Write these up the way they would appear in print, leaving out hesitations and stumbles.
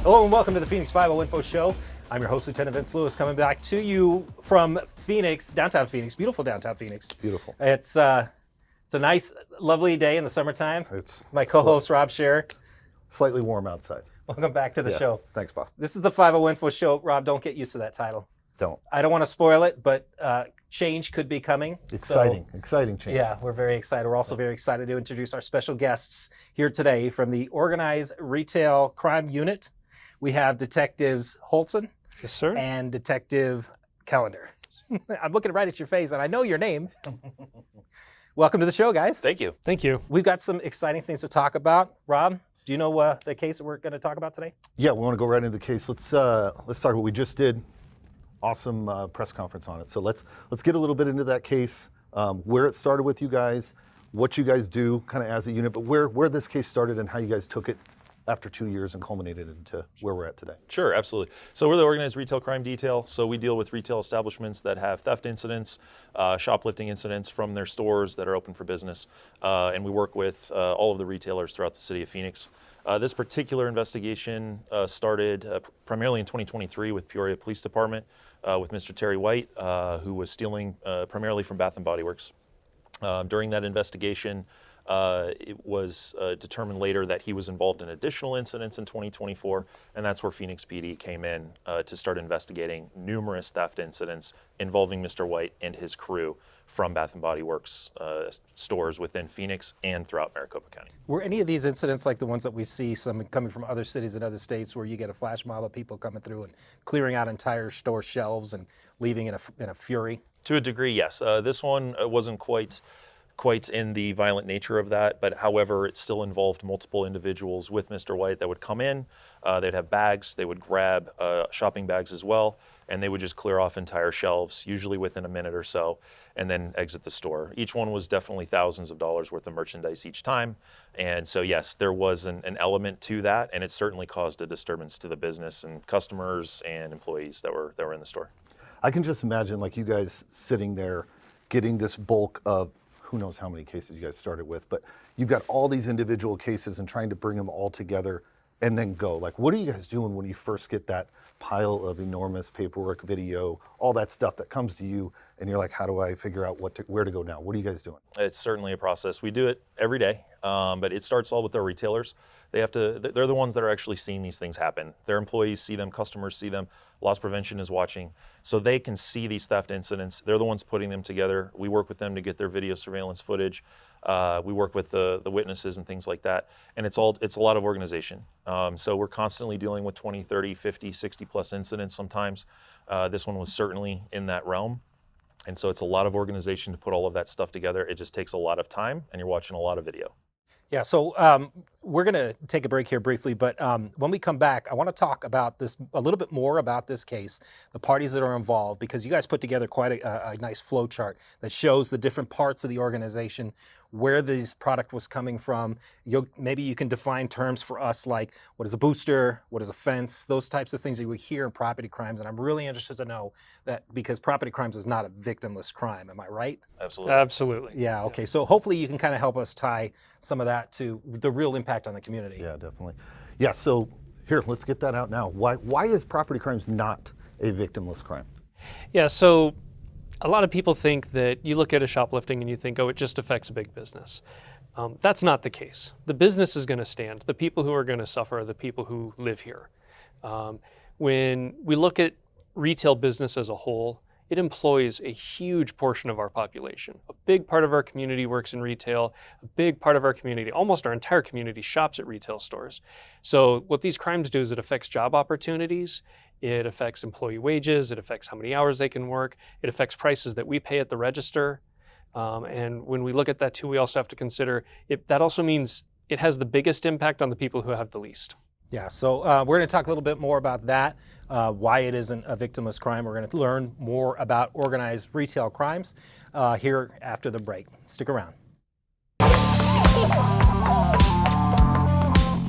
Hello and welcome to the Phoenix PIO Info Show. I'm your host, Lieutenant Vince Lewis, coming back to you from Phoenix, downtown Phoenix, beautiful downtown Phoenix. Beautiful. It's a nice, lovely day in the summertime. It's my co-host, Rob Scherer. Slightly warm outside. Welcome back to the show. Thanks, boss. This is the PIO Info Show. Rob, don't get used to that title. Don't. I don't want to spoil it, but change could be coming. Exciting change. Yeah, we're very excited. We're also very excited to introduce our special guests here today from the Organized Retail Crime Unit. We have Detectives Holtzen. Yes, sir. And Detective Kellander. I'm looking right at your face, and I know your name. Welcome to the show, guys. Thank you. Thank you. We've got some exciting things to talk about. Rob, do you know the case that we're going to talk about today? Yeah, we want to go right into the case. Let's talk what we just did. Awesome press conference on it. So let's get a little bit into that case, where it started with you guys, what you guys do kind of as a unit, but where this case started and how you guys took it after 2 years and culminated into where we're at today. Sure, absolutely. So we're the Organized Retail Crime Detail. So we deal with retail establishments that have theft incidents, shoplifting incidents from their stores that are open for business. And we work with all of the retailers throughout the city of Phoenix. This particular investigation started primarily in 2023 with Peoria Police Department with Mr. Terry White, who was stealing primarily from Bath & Body Works. During that investigation, it was determined later that he was involved in additional incidents in 2024, and that's where Phoenix PD came in to start investigating numerous theft incidents involving Mr. White and his crew from Bath & Body Works stores within Phoenix and throughout Maricopa County. Were any of these incidents like the ones that we see some coming from other cities and other states where you get a flash mob of people coming through and clearing out entire store shelves and leaving in a fury? To a degree, yes. This one wasn't quite in the violent nature of that, but however, it still involved multiple individuals with Mr. White that would come in, they'd have bags, they would grab shopping bags as well, and they would just clear off entire shelves, usually within a minute or so, and then exit the store. Each one was definitely thousands of dollars worth of merchandise each time, and so yes, there was an element to that, and it certainly caused a disturbance to the business and customers and employees that were in the store. I can just imagine like you guys sitting there getting this bulk of who knows how many cases you guys started with, but you've got all these individual cases and trying to bring them all together and then go. Like, what are you guys doing when you first get that pile of enormous paperwork, video, all that stuff that comes to you and you're like, how do I figure out where to go now? What are you guys doing? It's certainly a process. We do it every day, but it starts all with our retailers. They're the ones that are actually seeing these things happen. Their employees see them, customers see them, loss prevention is watching. So they can see these theft incidents. They're the ones putting them together. We work with them to get their video surveillance footage. We work with the witnesses and things like that. And it's a lot of organization. So we're constantly dealing with 20, 30, 50, 60 plus incidents sometimes. This one was certainly in that realm. And so it's a lot of organization to put all of that stuff together. It just takes a lot of time and you're watching a lot of video. Yeah, so we're going to take a break here briefly, but when we come back, I want to talk about this a little bit more about this case, the parties that are involved, because you guys put together quite a nice flow chart that shows the different parts of the organization, where this product was coming from. Maybe you can define terms for us like what is a booster, what is a fence, those types of things that we hear in property crimes, and I'm really interested to know that because property crimes is not a victimless crime, am I right? Absolutely. Absolutely. Yeah, okay, so hopefully you can kind of help us tie some of that to the real impact on the community. Yeah, definitely. Yeah, so here, let's get that out now. Why is property crimes not a victimless crime? Yeah, so a lot of people think that you look at a shoplifting and you think, oh, it just affects a big business. That's not the case. The business is going to stand. The people who are going to suffer are the people who live here. When we look at retail business as a whole, it employs a huge portion of our population. A big part of our community works in retail. A big part of our community, almost our entire community, shops at retail stores. So what these crimes do is it affects job opportunities. It affects employee wages. It affects how many hours they can work. It affects prices that we pay at the register. And when we look at that too, we also have to consider that also means it has the biggest impact on the people who have the least. Yeah, so we're going to talk a little bit more about that, why it isn't a victimless crime. We're going to learn more about organized retail crimes here after the break. Stick around.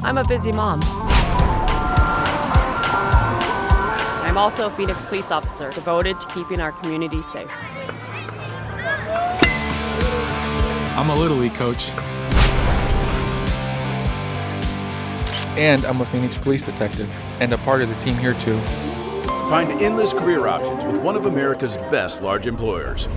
I'm a busy mom. I'm also a Phoenix police officer devoted to keeping our community safe. I'm a Little League coach. And I'm a Phoenix police detective. and a part of the team here too. Find endless career options with one of America's best large employers.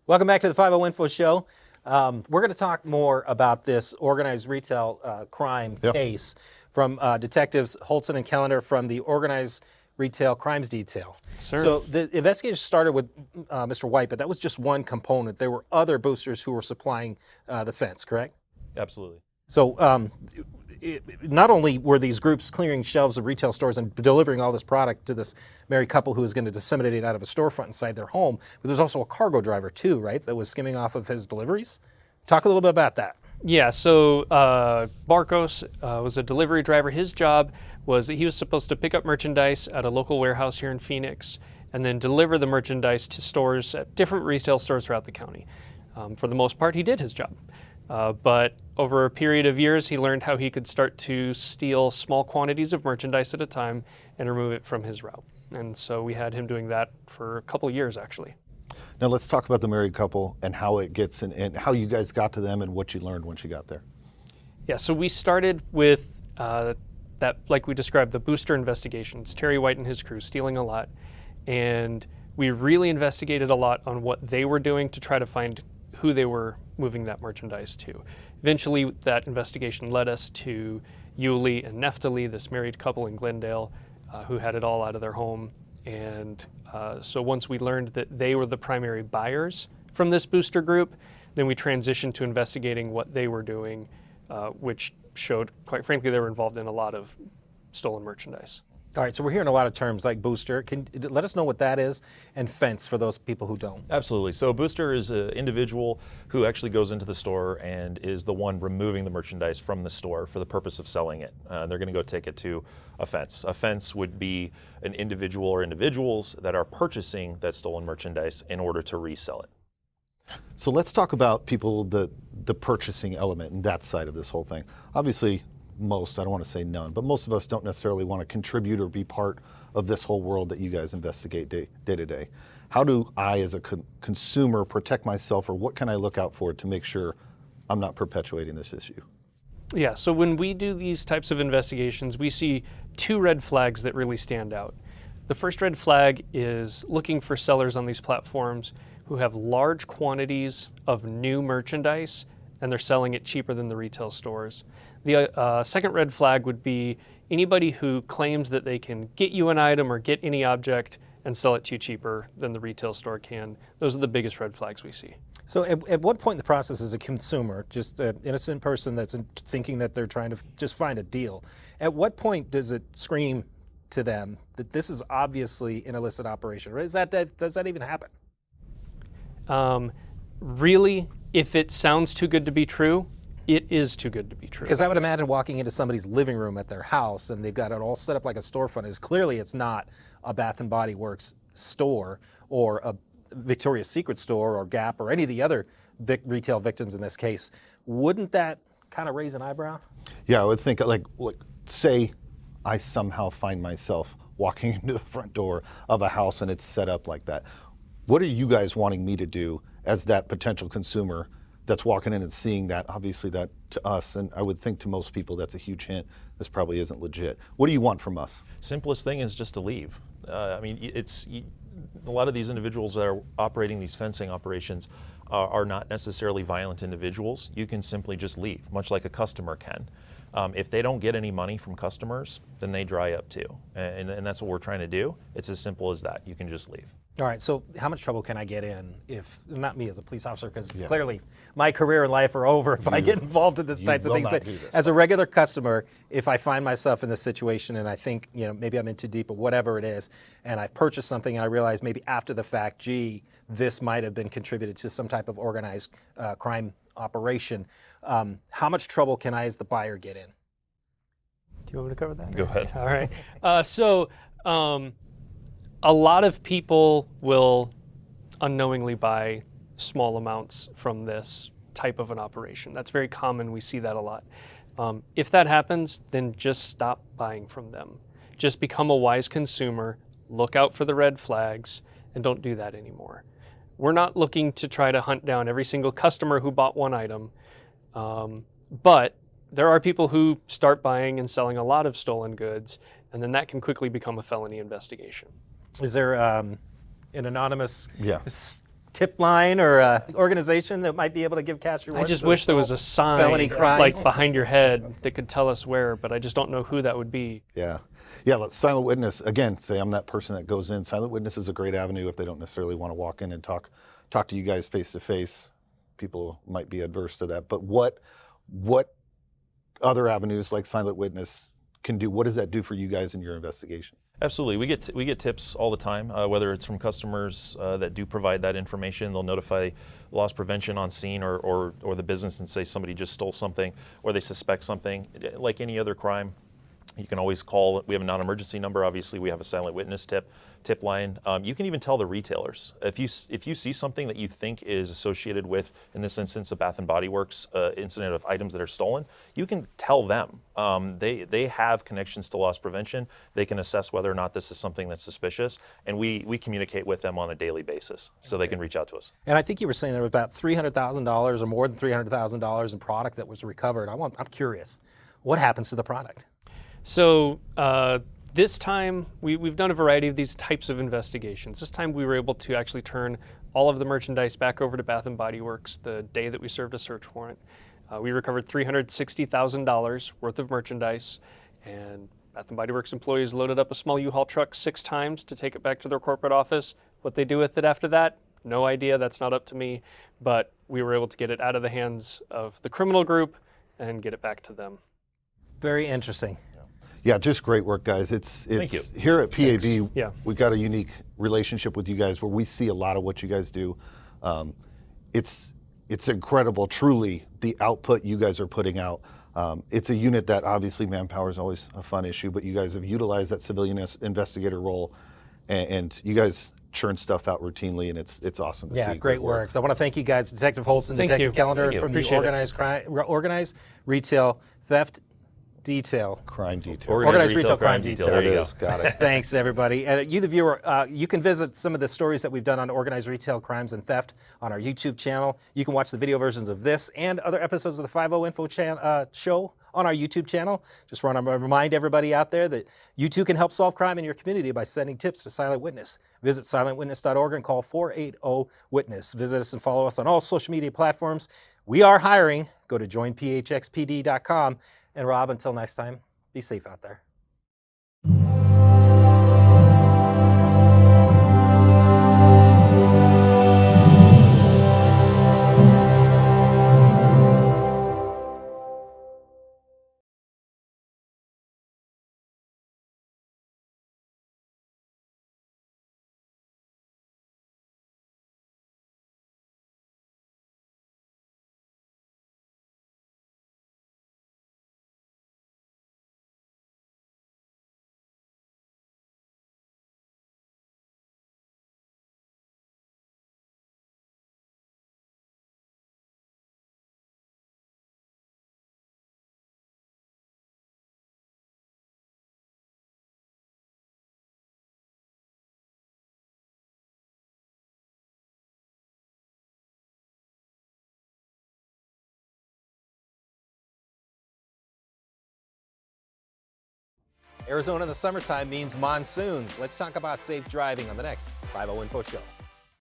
Welcome back to the 50 Info Show. We're going to talk more about this organized retail crime case from detectives Holtzen and Kellander from the Organized Retail Crimes Detail. Sir. So the investigation started with Mr. White, but that was just one component. There were other boosters who were supplying the fence, correct? Absolutely. So not only were these groups clearing shelves of retail stores and delivering all this product to this married couple who was going to disseminate it out of a storefront inside their home, but there's also a cargo driver too, right, that was skimming off of his deliveries? Talk a little bit about that. Yeah, so Barcos was a delivery driver. His job was that he was supposed to pick up merchandise at a local warehouse here in Phoenix and then deliver the merchandise to stores at different retail stores throughout the county. For the most part, he did his job. But over a period of years, he learned how he could start to steal small quantities of merchandise at a time and remove it from his route. And so we had him doing that for a couple of years, actually. Now let's talk about the married couple and how it gets and how you guys got to them and what you learned once you got there. Yeah, so we started with that, like we described, the booster investigations, Terry White and his crew stealing a lot. And we really investigated a lot on what they were doing to try to find who they were moving that merchandise to. Eventually, that investigation led us to Yuli and Neftali, this married couple in Glendale, who had it all out of their home. And so once we learned that they were the primary buyers from this booster group, then we transitioned to investigating what they were doing, which showed, quite frankly, they were involved in a lot of stolen merchandise. All right, so we're hearing a lot of terms like booster. Can let us know what that is, and fence for those people who don't. Absolutely. So a booster is an individual who actually goes into the store and is the one removing the merchandise from the store for the purpose of selling it. They're going to go take it to a fence. A fence would be an individual or individuals that are purchasing that stolen merchandise in order to resell it. So let's talk about people, the purchasing element and that side of this whole thing. Obviously, most, I don't want to say none, but most of us don't necessarily want to contribute or be part of this whole world that you guys investigate day to day. How do I, as a consumer, protect myself, or what can I look out for to make sure I'm not perpetuating this issue? Yeah, so when we do these types of investigations, we see two red flags that really stand out. The first red flag is looking for sellers on these platforms who have large quantities of new merchandise and they're selling it cheaper than the retail stores. The second red flag would be anybody who claims that they can get you an item or get any object and sell it to you cheaper than the retail store can. Those are the biggest red flags we see. So at what point in the process is a consumer, just an innocent person that's thinking that they're trying to just find a deal, at what point does it scream to them that this is obviously an illicit operation? Or does that even happen? Really, if it sounds too good to be true, it is too good to be true. Because I would imagine walking into somebody's living room at their house and they've got it all set up like a storefront. Clearly it's not a Bath & Body Works store or a Victoria's Secret store or Gap or any of the other retail victims in this case. Wouldn't that kind of raise an eyebrow? Yeah, I would think, like say I somehow find myself walking into the front door of a house and it's set up like that. What are you guys wanting me to do as that potential consumer that's walking in and seeing that? Obviously that to us, and I would think to most people, that's a huge hint. This probably isn't legit. What do you want from us? Simplest thing is just to leave. I mean, a lot of these individuals that are operating these fencing operations are not necessarily violent individuals. You can simply just leave, much like a customer can. If they don't get any money from customers, then they dry up too. And that's what we're trying to do. It's as simple as that. You can just leave. All right, so how much trouble can I get in if, not me as a police officer, because clearly my career and life are over if I get involved in this types of things, but as a regular customer, if I find myself in this situation and I think, maybe I'm in too deep or whatever it is, and I've purchased something and I realize maybe after the fact, gee, this might have been contributed to some type of organized crime operation, how much trouble can I as the buyer get in? Do you want me to cover that? Go ahead. All right. A lot of people will unknowingly buy small amounts from this type of an operation. That's very common. We see that a lot. If that happens, then just stop buying from them. Just become a wise consumer, look out for the red flags, and don't do that anymore. We're not looking to try to hunt down every single customer who bought one item, but there are people who start buying and selling a lot of stolen goods, and then that can quickly become a felony investigation. Is there an anonymous Yeah. tip line or organization that might be able to give cash I rewards? just to wish there was solve a sign felony crimes? like behind your head that could tell us where, but I just don't know who that would be. Yeah. Yeah, silent witness, again, say I'm that person that goes in. Silent witness is a great avenue if they don't necessarily want to walk in and talk to you guys face to face. People might be adverse to that. But what other avenues like silent witness can do? What does that do for you guys in your investigation? Absolutely, we get tips all the time, whether it's from customers that do provide that information. They'll notify loss prevention on scene or the business and say somebody just stole something or they suspect something. Like any other crime, you can always call. We have a non-emergency number. Obviously, we have a silent witness tip line. You can even tell the retailers if you see something that you think is associated with, in this instance, a Bath and Body Works incident of items that are stolen. You can tell them. They have connections to loss prevention. They can assess whether or not this is something that's suspicious, and we communicate with them on a daily basis, so they can reach out to us. And I think you were saying there was about $300,000 or more than $300,000 in product that was recovered. I'm curious, what happens to the product? So this time, we've done a variety of these types of investigations. This time we were able to actually turn all of the merchandise back over to Bath and Body Works the day that we served a search warrant. We recovered $360,000 worth of merchandise, and Bath and Body Works employees loaded up a small U-Haul truck 6 times to take it back to their corporate office. What they do with it after that, no idea. That's not up to me. But we were able to get it out of the hands of the criminal group and get it back to them. Very interesting. Yeah, just great work, guys. It's Thank you. Here at PAB, Yeah. we've got a unique relationship with you guys where we see a lot of what you guys do. It's incredible, truly, the output you guys are putting out. It's a unit that obviously manpower is always a fun issue, but you guys have utilized that civilian investigator role, and you guys churn stuff out routinely, and it's awesome to see. Yeah, great work. So I want to thank you guys, Detective Holtzen, Thank Detective you. Kellander Thank you. from Appreciate the organized retail theft detail. Crime detail. Organized retail crime detail. There There you it go. is. Got it. Thanks, everybody. And you, the viewer, you can visit some of the stories that we've done on organized retail crimes and theft on our YouTube channel. You can watch the video versions of this and other episodes of the 50 Info show on our YouTube channel. Just want to remind everybody out there that you too can help solve crime in your community by sending tips to Silent Witness. Visit silentwitness.org and call 480-WITNESS. Visit us and follow us on all social media platforms. We are hiring. Go to joinphxpd.com. And Rob, until next time, be safe out there. Arizona in the summertime means monsoons. Let's talk about safe driving on the next 50 Info Show.